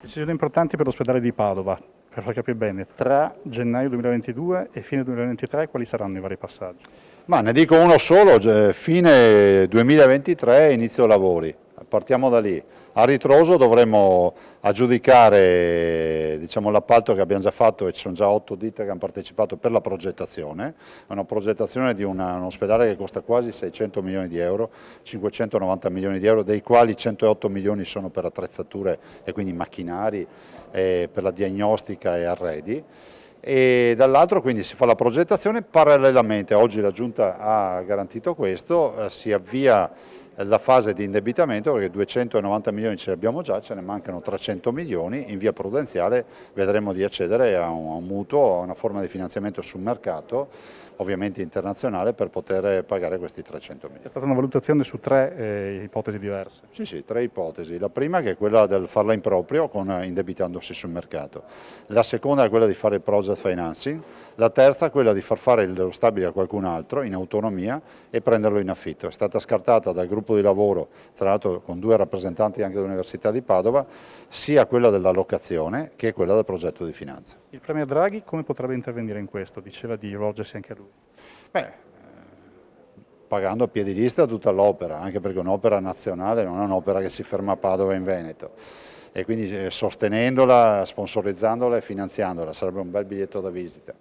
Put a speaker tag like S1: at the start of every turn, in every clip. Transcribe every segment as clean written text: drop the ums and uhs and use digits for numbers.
S1: Decisioni importanti per l'ospedale di Padova, per far capire bene, tra gennaio 2022 e fine 2023 quali saranno i vari passaggi?
S2: Ma ne dico uno solo, fine 2023 inizio lavori, partiamo da lì. A ritroso dovremo aggiudicare l'appalto che abbiamo già fatto e ci sono già 8 ditte che hanno partecipato per la progettazione. È una progettazione di un ospedale che costa quasi 600 milioni di euro, 590 milioni di euro, dei quali 108 milioni sono per attrezzature e quindi macchinari, per la diagnostica e arredi. E dall'altro quindi si fa la progettazione, parallelamente oggi la Giunta ha garantito questo, si avvia la fase di indebitamento perché 290 milioni ce li abbiamo già, ce ne mancano 300 milioni, in via prudenziale vedremo di accedere a un mutuo, a una forma di finanziamento sul mercato, ovviamente internazionale, per poter pagare questi 300 milioni.
S1: È stata una valutazione su tre ipotesi diverse.
S2: Sì, tre ipotesi. La prima che è quella del farla in proprio, indebitandosi sul mercato. La seconda è quella di fare il project financing. La terza è quella di far fare lo stabile a qualcun altro in autonomia e prenderlo in affitto. È stata scartata dal gruppo di lavoro, tra l'altro con 2 rappresentanti anche dell'Università di Padova, sia quella della locazione che quella del progetto di finanza.
S1: Il Premier Draghi come potrebbe intervenire in questo? Diceva di rivolgersi anche a lui.
S2: Pagando a piedi lista tutta l'opera, anche perché un'opera nazionale non è un'opera che si ferma a Padova in Veneto, e quindi sostenendola, sponsorizzandola e finanziandola sarebbe un bel biglietto da visita.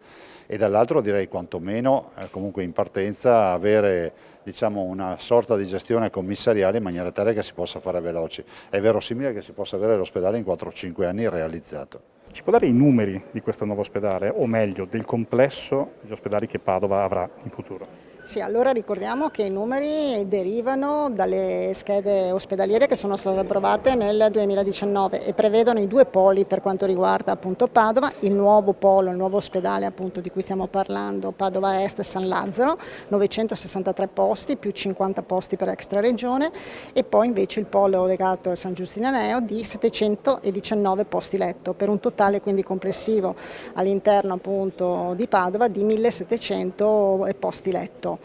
S2: E dall'altro direi quantomeno comunque in partenza avere una sorta di gestione commissariale in maniera tale che si possa fare veloci. È verosimile che si possa avere l'ospedale in 4-5 anni realizzato.
S1: Ci può dare i numeri di questo nuovo ospedale, o meglio, del complesso degli ospedali che Padova avrà in futuro?
S3: Sì, allora ricordiamo che i numeri derivano dalle schede ospedaliere che sono state approvate nel 2019 e prevedono i 2 poli per quanto riguarda appunto Padova, il nuovo polo, il nuovo ospedale appunto di cui stiamo parlando, Padova Est e San Lazzaro, 963 posti più 50 posti per extraregione, e poi invece il polo legato al San Giustino Aneo di 719 posti letto, per un totale quindi complessivo all'interno appunto di Padova di 1700 posti letto.